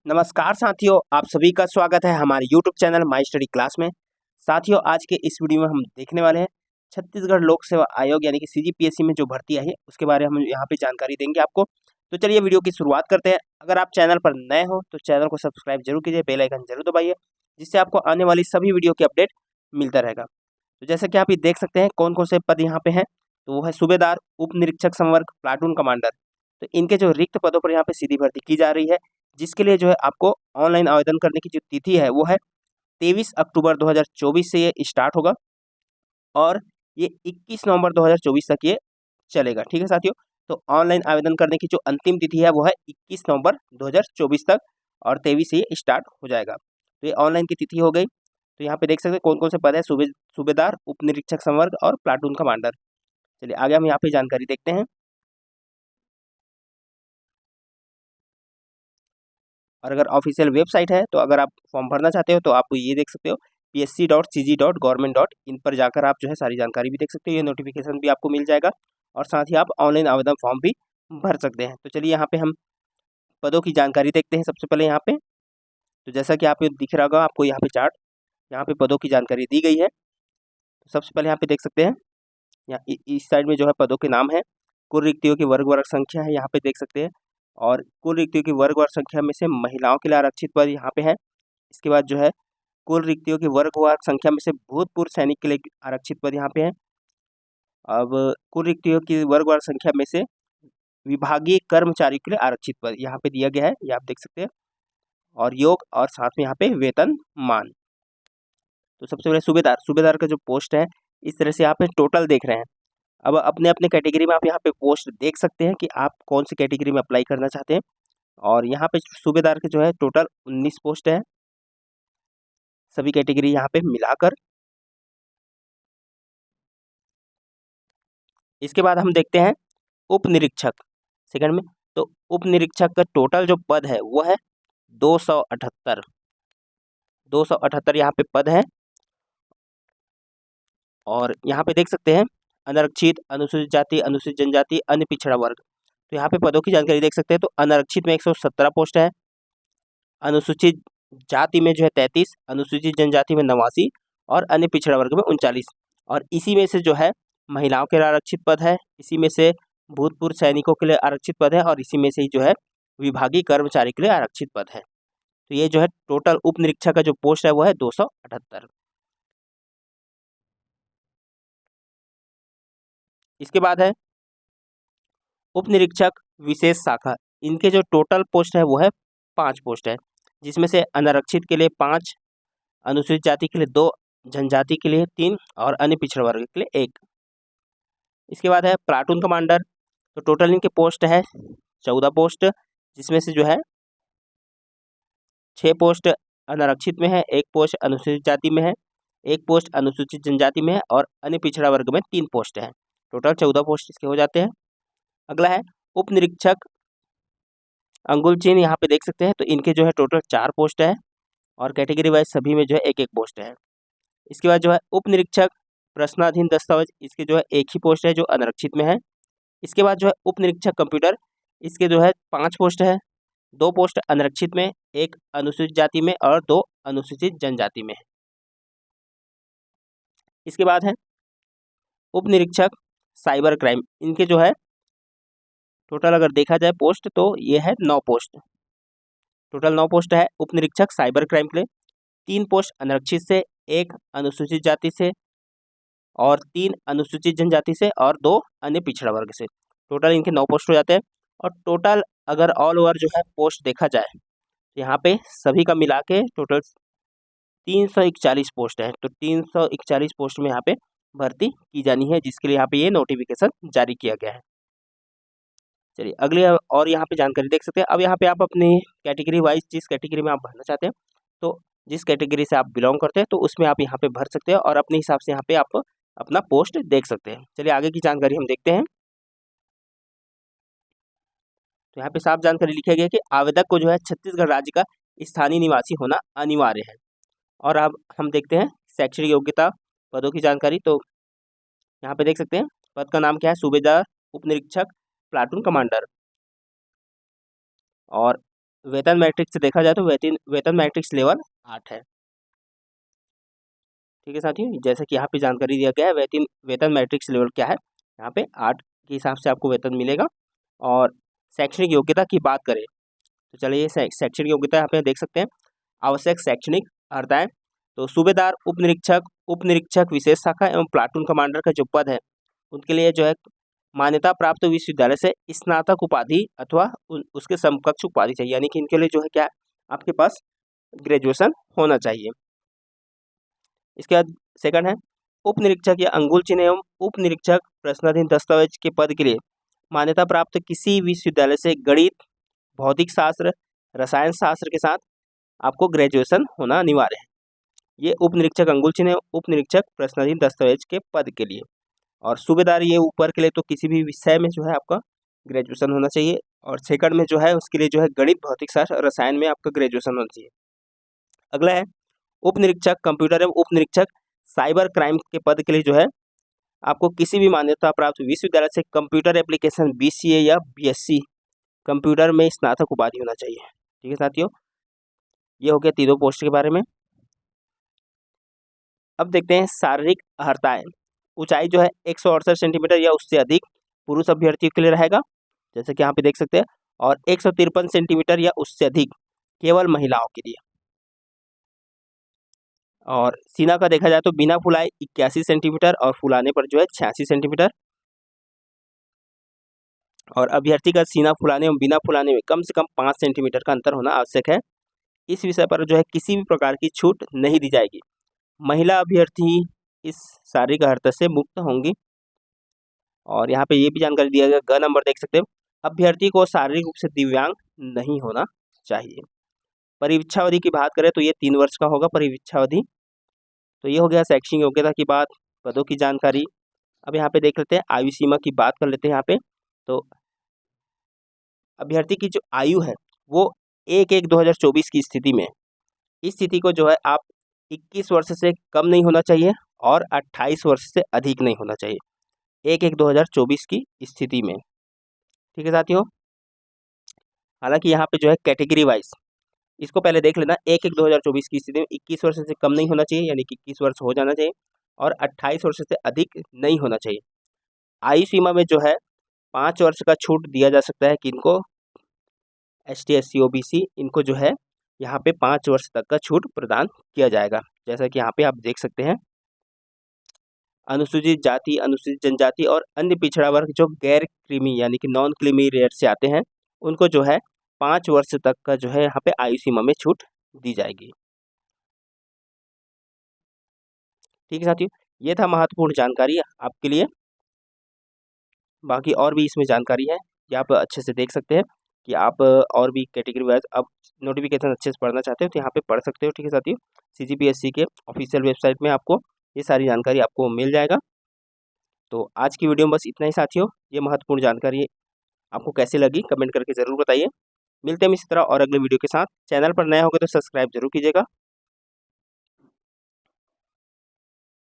नमस्कार साथियों, आप सभी का स्वागत है हमारे YouTube channel my study class में। साथियों, आज के इस वीडियो में हम देखने वाले हैं छत्तीसगढ़ लोक सेवा आयोग यानी कि CGPSC में जो भर्ती आई है उसके बारे में हम यहाँ पे जानकारी देंगे आपको। तो चलिए वीडियो की शुरुआत करते हैं। अगर आप चैनल पर नए हो तो चैनल को सब्सक्राइब जरूर कीजिए, बेल आइकन जरूर दबाइए, जिससे आपको आने वाली सभी वीडियो की अपडेट मिलता रहेगा। तो जैसे कि आप ये देख सकते हैं कौन कौन से पद यहाँ पे हैं, तो वो है सूबेदार, उप निरीक्षक संवर्ग, प्लाटून कमांडर। तो इनके जो रिक्त पदों पर यहाँ पे सीधी भर्ती की जा रही है, जिसके लिए जो है आपको ऑनलाइन आवेदन करने की जो तिथि है वो है 23 अक्टूबर 2024 से ये स्टार्ट होगा और ये 21 नवंबर 2024 तक ये चलेगा। ठीक है साथियों, तो ऑनलाइन आवेदन करने की जो अंतिम तिथि है वो है 21 नवंबर 2024 तक और 23 से ये स्टार्ट हो जाएगा। तो ये ऑनलाइन की तिथि हो गई। तो यहाँ पे देख सकते हैं कौन कौन से पद है, सूबेदार, उप निरीक्षक संवर्ग और प्लाटून कमांडर। चलिए आगे हम यहाँ पे जानकारी देखते हैं। और अगर ऑफिशियल वेबसाइट है तो अगर आप फॉर्म भरना चाहते हो तो आप ये देख सकते हो psc.cg.government.in पर जाकर आप जो है सारी जानकारी भी देख सकते हो। ये नोटिफिकेशन भी आपको मिल जाएगा और साथ ही आप ऑनलाइन आवेदन फॉर्म भी भर सकते हैं। तो चलिए यहाँ पे हम पदों की जानकारी देखते हैं। सबसे पहले यहाँ पे तो जैसा कि आपको दिख रहा होगा, आपको यहाँ पे चार्ट, यहाँ पे पदों की जानकारी दी गई है। तो सबसे पहले यहाँ पे देख सकते हैं, यहाँ इस साइड में जो है पदों के नाम है, कुल रिक्तियों की वर्ग संख्या है यहाँ पे देख सकते हैं, और कुल रिक्तियों की वर्ग संख्या में से महिलाओं के लिए आरक्षित पद यहाँ पे है। इसके बाद जो है कुल रिक्तियों की वर्ग संख्या में से भूतपूर्व सैनिक के लिए आरक्षित पद यहाँ पे है। अब कुल रिक्तियों की वर्ग संख्या में से विभागीय कर्मचारी के लिए आरक्षित पद यहाँ पे दिया गया है, ये आप देख सकते हैं, और योग और साथ में यहाँ पे वेतन मान। तो सबसे पहले सूबेदार, सूबेदार का जो पोस्ट है इस तरह से आप टोटल देख रहे हैं। अब अपने अपने कैटेगरी में आप यहाँ पे पोस्ट देख सकते हैं कि आप कौन सी कैटेगरी में अप्लाई करना चाहते हैं। और यहाँ पे सूबेदार के जो है टोटल 19 पोस्ट है, सभी कैटेगरी यहाँ पे मिलाकर। इसके बाद हम देखते हैं उप निरीक्षक सेकंड में। तो उप निरीक्षक का टोटल जो पद है वो है 278 यहाँ पे पद है। और यहाँ पे देख सकते हैं अनारक्षित, अनुसूचित जाति, अनुसूचित जनजाति, अन्य पिछड़ा वर्ग। तो यहाँ पे पदों की जानकारी देख सकते हैं। तो अनारक्षित में 117 पोस्ट है, अनुसूचित जाति में जो है 33, अनुसूचित जनजाति में 89 और अन्य पिछड़ा वर्ग में 39। और इसी में से जो है महिलाओं के लिए आरक्षित पद है, इसी में से भूतपूर्व सैनिकों के लिए आरक्षित पद है, और इसी में से ही जो है विभागीय कर्मचारी के लिए आरक्षित पद है। तो ये जो है टोटल उप निरीक्षक का जो पोस्ट है वो है 278। इसके बाद है उप निरीक्षक विशेष शाखा। इनके जो टोटल पोस्ट है वो है 5 पोस्ट है, जिसमें से अनारक्षित के लिए 5, अनुसूचित जाति के लिए 2, जनजाति के लिए 3 और अन्य पिछड़ा वर्ग के लिए 1। इसके बाद है प्लाटून कमांडर। तो टोटल इनके पोस्ट है 14 पोस्ट, जिसमें से जो है 6 पोस्ट अनारक्षित में है, 1 पोस्ट अनुसूचित जाति में है, 1 पोस्ट अनुसूचित जनजाति में है और अन्य पिछड़ा वर्ग में 3 पोस्ट है। टोटल 14 पोस्ट इसके हो जाते हैं। अगला है उप निरीक्षक अंगुल चिन्ह, यहाँ पे देख सकते हैं। तो इनके जो है टोटल 4 पोस्ट है और कैटेगरी वाइज सभी में जो है 1-1 पोस्ट है। इसके बाद जो है उप निरीक्षक प्रश्नाधीन दस्तावेज, इसके जो है 1 ही पोस्ट है जो अनारक्षित में है। इसके बाद जो है उप निरीक्षक कंप्यूटर, इसके जो है 5 पोस्ट है, 2 पोस्ट अनारक्षित में, 1 अनुसूचित जाति में और 2 अनुसूचित जनजाति में है। इसके बाद है उप निरीक्षक साइबर क्राइम। इनके जो है टोटल अगर देखा जाए पोस्ट तो ये है 9 पोस्ट, टोटल 9 पोस्ट है उप निरीक्षक साइबर क्राइम के लिए। 3 पोस्ट अनारक्षित से, 1 अनुसूचित जाति से और 3 अनुसूचित जनजाति से और 2 अन्य पिछड़ा वर्ग से। टोटल इनके 9 पोस्ट हो जाते हैं। और टोटल अगर ऑल ओवर जो है पोस्ट देखा जाए तो यहाँ पे सभी का मिला के टोटल 341 पोस्ट है। तो 341 पोस्ट में यहाँ पे भर्ती की जानी है, जिसके लिए यहाँ पे ये नोटिफिकेशन जारी किया गया है। चलिए अगले और यहाँ पे जानकारी देख सकते हैं। अब यहाँ पे आप अपनी कैटेगरी वाइज जिस कैटेगरी में आप भरना चाहते हैं, तो जिस कैटेगरी से आप बिलोंग करते हैं तो उसमें आप यहाँ पे भर सकते हैं और अपने हिसाब से यहाँ पे आप अपना पोस्ट देख सकते हैं। चलिए आगे की जानकारी हम देखते हैं। तो यहाँ पे साफ जानकारी लिखा गया है कि आवेदक को जो है छत्तीसगढ़ राज्य का स्थानीय निवासी होना अनिवार्य है। और अब हम देखते हैं शैक्षणिक योग्यता, पदों की जानकारी। तो यहाँ पे देख सकते हैं पद का नाम क्या है, सूबेदार, उप निरीक्षक, प्लाटून कमांडर। और वेतन मैट्रिक्स से देखा जाए तो वेतन मैट्रिक्स लेवल 8 है। ठीक है साथियों, जैसे कि यहाँ पे जानकारी दिया गया है वेतन मैट्रिक्स लेवल क्या है, यहाँ पे 8 के हिसाब से आपको वेतन मिलेगा। और शैक्षणिक योग्यता की बात करें तो चलिए शैक्षणिक योग्यता यहाँ पे देख सकते हैं। आवश्यक शैक्षणिक अर्हताएं, तो सूबेदार, उप निरीक्षक विशेष शाखा एवं प्लाटून कमांडर का जो पद है उनके लिए जो है मान्यता प्राप्त विश्वविद्यालय से स्नातक उपाधि अथवा उसके समकक्ष उपाधि चाहिए, यानी कि इनके लिए जो है क्या आपके पास ग्रेजुएशन होना चाहिए। इसके बाद सेकंड है उप निरीक्षक या अंगुल चिन्ह एवं उप निरीक्षक प्रश्नाधीन दस्तावेज के पद के लिए मान्यता प्राप्त किसी विश्वविद्यालय से गणित, भौतिक शास्त्र, रसायन शास्त्र के साथ आपको ग्रेजुएशन होना अनिवार्य है। ये उप निरीक्षक अंगुल चिन्ह, उप निरीक्षक प्रश्नाधीन दस्तावेज के पद के लिए। और सूबेदार ये ऊपर के लिए तो किसी भी विषय में जो है आपका ग्रेजुएशन होना चाहिए। और सेकंड में जो है उसके लिए जो है गणित, भौतिक शास्त्र और रसायन में आपका ग्रेजुएशन होना चाहिए। अगला है उप निरीक्षक कंप्यूटर एवं उप निरीक्षक साइबर क्राइम के पद के लिए जो है आपको किसी भी मान्यता प्राप्त विश्वविद्यालय से कंप्यूटर एप्लीकेशन BCA या BSc कंप्यूटर में स्नातक उपाधि होना चाहिए। ठीक है साथियों, ये हो गया तीनों पोस्ट के बारे में। अब देखते हैं शारीरिक अर्हताएं। ऊंचाई जो है 168 सेंटीमीटर या उससे अधिक पुरुष अभ्यर्थियों के लिए रहेगा, जैसे कि यहाँ पे देख सकते हैं। और 153 सेंटीमीटर या उससे अधिक केवल महिलाओं के लिए। और सीना का देखा जाए तो बिना फुलाए 81 सेंटीमीटर और फुलाने पर जो है 86 सेंटीमीटर। और अभ्यर्थी का सीना फुलाने और बिना फुलाने में कम से कम 5 सेंटीमीटर का अंतर होना आवश्यक है। इस विषय पर जो है किसी भी प्रकार की छूट नहीं दी जाएगी। महिला अभ्यर्थी इस शारीरिक अर्हता से मुक्त होंगी। और यहाँ पे ये भी जानकारी दिया गया, ग नंबर देख सकते हो, अभ्यर्थी को शारीरिक रूप से दिव्यांग नहीं होना चाहिए। परिवीक्षा अवधि की बात करें तो ये 3 वर्ष का होगा परिवीक्षा अवधि। तो ये हो गया शैक्षणिक योग्यता की बात, पदों की जानकारी। अब यहाँ पे देख लेते हैं आयु सीमा की बात कर लेते हैं। यहाँ पे तो अभ्यर्थी की जो आयु है वो 1/1/2024 की स्थिति में, इस स्थिति को जो है आप 21 वर्ष से कम नहीं होना चाहिए और 28 वर्ष से अधिक नहीं होना चाहिए 1/1/2024 की स्थिति में। ठीक है साथियों, हालांकि यहाँ पे जो है कैटेगरी वाइज इसको पहले देख लेना। 1/1/2024 की स्थिति में 21 वर्ष से कम नहीं होना चाहिए, यानी कि 21 वर्ष हो जाना चाहिए और 28 वर्ष से अधिक नहीं होना चाहिए। आयु सीमा में जो है 5 वर्ष का छूट दिया जा सकता है कि इनको ST SC OBC इनको जो है यहाँ पे 5 वर्ष तक का छूट प्रदान किया जाएगा। जैसा कि यहाँ पे आप देख सकते हैं, अनुसूचित जाति, अनुसूचित जनजाति और अन्य पिछड़ा वर्ग जो गैर क्रीमी यानी कि नॉन क्रीमी लेयर से आते हैं उनको जो है 5 वर्ष तक का जो है यहाँ पे आयु सीमा में छूट दी जाएगी। ठीक है साथियों, ये था महत्वपूर्ण जानकारी आपके लिए। बाकी और भी इसमें जानकारी है कि आप अच्छे से देख सकते हैं कि आप और भी कैटेगरी वाइज अब नोटिफिकेशन अच्छे से पढ़ना चाहते हो तो यहाँ पे पढ़ सकते हो। ठीक है साथियों, CGPSC के ऑफिशियल वेबसाइट में आपको ये सारी जानकारी आपको मिल जाएगा। तो आज की वीडियो में बस इतना ही साथियों। ये महत्वपूर्ण जानकारी आपको कैसी लगी कमेंट करके ज़रूर बताइए। मिलते हैं इसी तरह और अगले वीडियो के साथ। चैनल पर नया होगा तो सब्सक्राइब जरूर कीजिएगा।